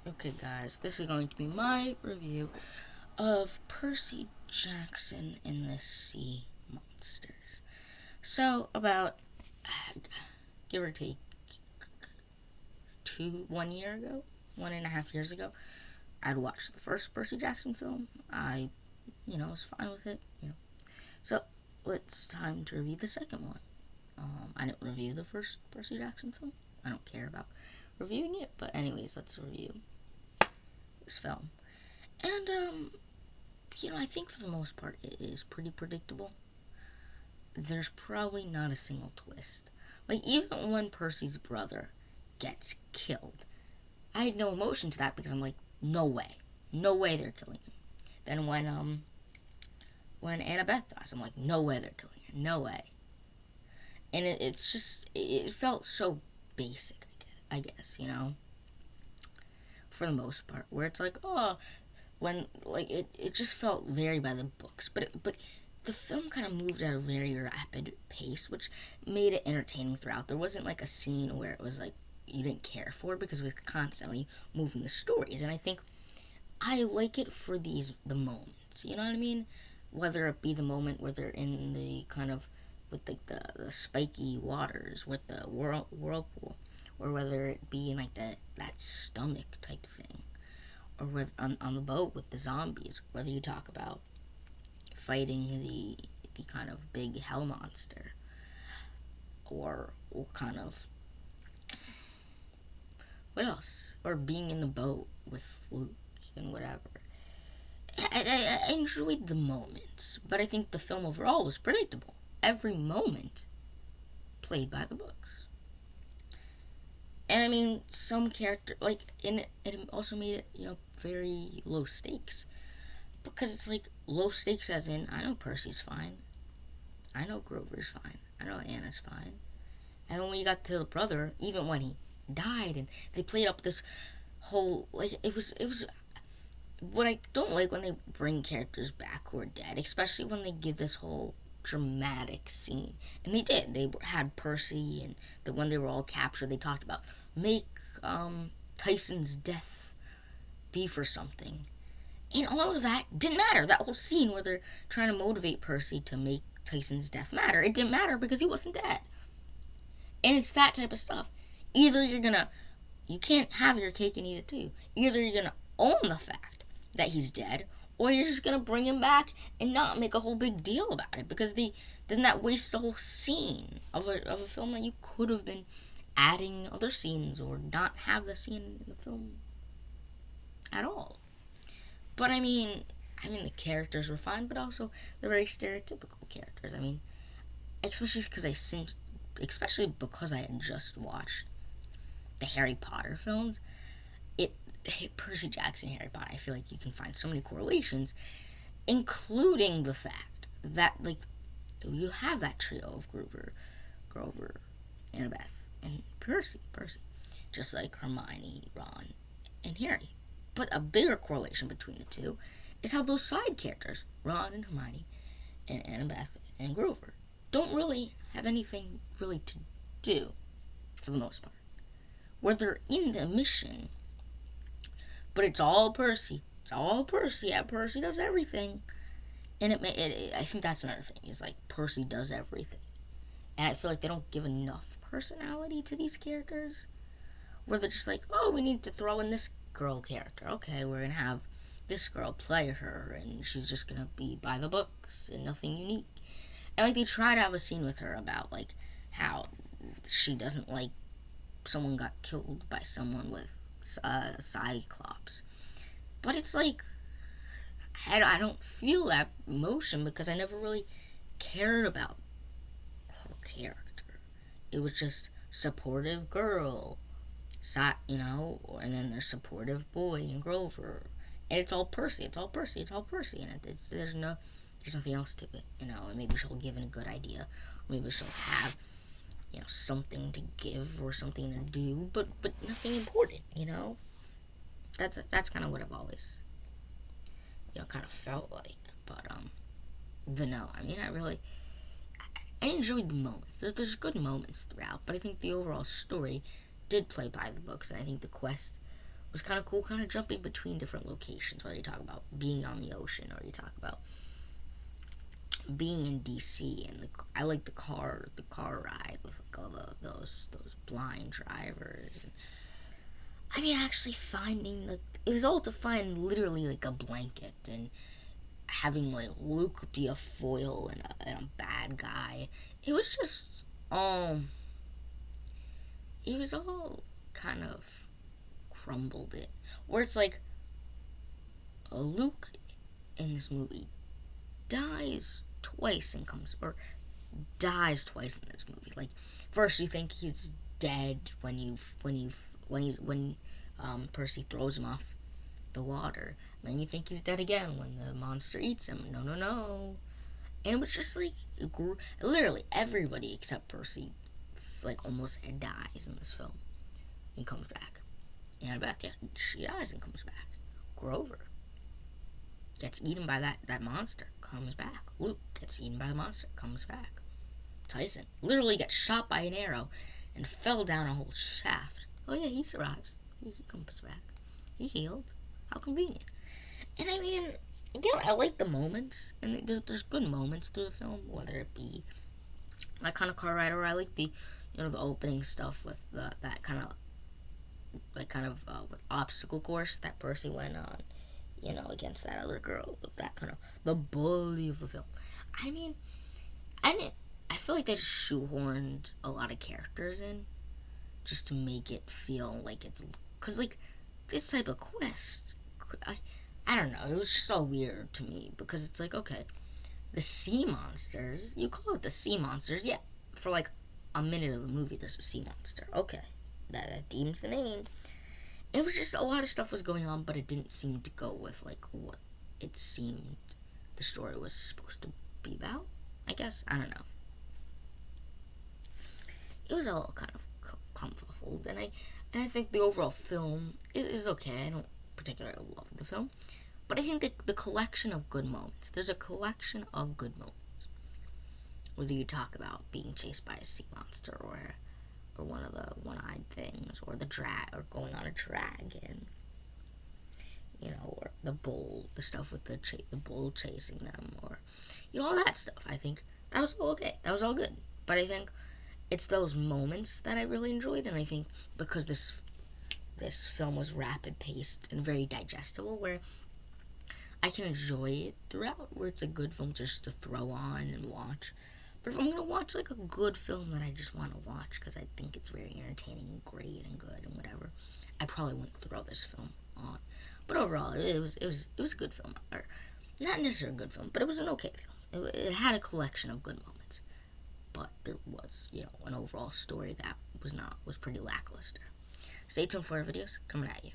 Okay, guys, this is going to be my review of Percy Jackson and the Sea Monsters. So, about, give or take, 1 year ago, 1.5 years ago, I'd watched the first Percy Jackson film. I, was fine with it, So, it's time to review the second one. I didn't review the first Percy Jackson film. I don't care about reviewing it, but anyways, let's review this film. And, I think for the most part it is pretty predictable. There's probably not a single twist. Like, even when Percy's brother gets killed, I had no emotion to that because I'm like, no way. No way they're killing him. Then when Annabeth dies, I'm like, no way they're killing her. No way. And it felt so basic, I guess, for the most part, where it's like, oh, when, like, it just felt very by the books, but the film kind of moved at a very rapid pace, which made it entertaining throughout. There wasn't like a scene where it was like you didn't care for it because it was constantly moving the stories, and I think I like it for the moments, you know what I mean? Whether it be the moment where they're in the kind of with like the spiky waters with the whirlpool, or whether it be in like that stomach type thing, or on the boat with the zombies. Whether you talk about fighting the kind of big hell monster, or kind of what else, or being in the boat with Luke and whatever. I enjoyed the moments, but I think the film overall was predictable. Every moment played by the books. And I mean, some character, like, it also made it, very low stakes. Because it's like low stakes as in, I know Percy's fine. I know Grover's fine. I know Anna's fine. And when you got to the brother, even when he died, and they played up this whole, like, it was what I don't like when they bring characters back who are dead, especially when they give this whole dramatic scene. And they did. They had Percy, and when they were all captured, they talked about make Tyson's death be for something. And all of that didn't matter. That whole scene where they're trying to motivate Percy to make Tyson's death matter, it didn't matter because he wasn't dead. And it's that type of stuff. Either you can't have your cake and eat it too. Either you're gonna own the fact that he's dead, or you're just gonna bring him back and not make a whole big deal about it, because then that wastes the whole scene of a film that you could have been adding other scenes or not have the scene in the film at all. But I mean the characters were fine, but also they're very stereotypical characters. I mean, especially because I had just watched the Harry Potter films. Percy Jackson, Harry Potter, I feel like you can find so many correlations, including the fact that, like, you have that trio of Grover, Annabeth, and Percy, just like Hermione, Ron, and Harry. But a bigger correlation between the two is how those side characters, Ron and Hermione, and Annabeth and Grover, don't really have anything really to do, for the most part. Where they're in the mission, but it's all Percy. It's all Percy. Yeah, Percy does everything. And I think that's another thing, is like Percy does everything. And I feel like they don't give enough personality to these characters. Where they're just like, oh, we need to throw in this girl character. Okay, we're going to have this girl play her, and she's just going to be by the books and nothing unique. And like they try to have a scene with her about like how she doesn't like someone got killed by someone with Cyclops. But it's like, I don't feel that emotion because I never really cared about her character. It was just supportive girl, and then there's supportive boy and Grover, and it's all Percy. It's all Percy. It's all Percy, and there's nothing else to it, And maybe she'll give it a good idea, or maybe she'll have something to give or something to do, but nothing important, That's kind of what I've always, kind of felt like. But no, I mean, I enjoyed the moments. There's good moments throughout, but I think the overall story did play by the books, and I think the quest was kind of cool, kind of jumping between different locations. Whether you talk about being on the ocean or you talk about being in DC, and I like the car ride with like all those blind drivers. I mean, actually finding it was all to find literally like a blanket and having like Luke be a foil and a bad guy. It was just it was all kind of crumbled it. Where it's like Luke in this movie dies twice and dies twice in this movie. Like first you think he's dead when Percy throws him off the water. Then you think he's dead again when the monster eats him. No, no, no. And it was just like literally everybody except Percy, like almost dies in this film and comes back. Annabeth, yeah, she dies and comes back. Grover gets eaten by that monster, comes back. Luke gets eaten by the monster, comes back. Tyson literally gets shot by an arrow and fell down a whole shaft. Oh yeah, he survives. He comes back. He healed. How convenient. And I mean, again, I like the moments, and there's good moments through the film, whether it be that kind of car ride, or I like the opening stuff with that kind of obstacle course that Percy went on, against that other girl, that kind of the bully of the film. I mean, I feel like they just shoehorned a lot of characters in just to make it feel like it's, because like this type of quest, I don't know, it was just all weird to me, because it's like, okay, the sea monsters, you call it the sea monsters, yeah, for like a minute of the movie there's a sea monster, okay, that deems the name. It was just a lot of stuff was going on, but it didn't seem to go with like what it seemed the story was supposed to be about, I guess. I don't know. It was all kind of convoluted, and I think the overall film is okay. I don't particularly love the film, but I think the collection of good moments. There's a collection of good moments. Whether you talk about being chased by a sea monster, or one of the one-eyed things, or or going on a dragon, or the bull, the stuff with the bull chasing them, or all that stuff. I think that was all okay. That was all good. But I think it's those moments that I really enjoyed, and I think because this film was rapid paced and very digestible, where I can enjoy it throughout, where it's a good film just to throw on and watch. But if I'm going to watch like a good film that I just want to watch because I think it's very entertaining and great and good and whatever, I probably wouldn't throw this film on. But overall, it was a good film. Or not necessarily a good film, but it was an okay film. It had a collection of good moments. But there was, an overall story that was pretty lackluster. Stay tuned for our videos coming at you.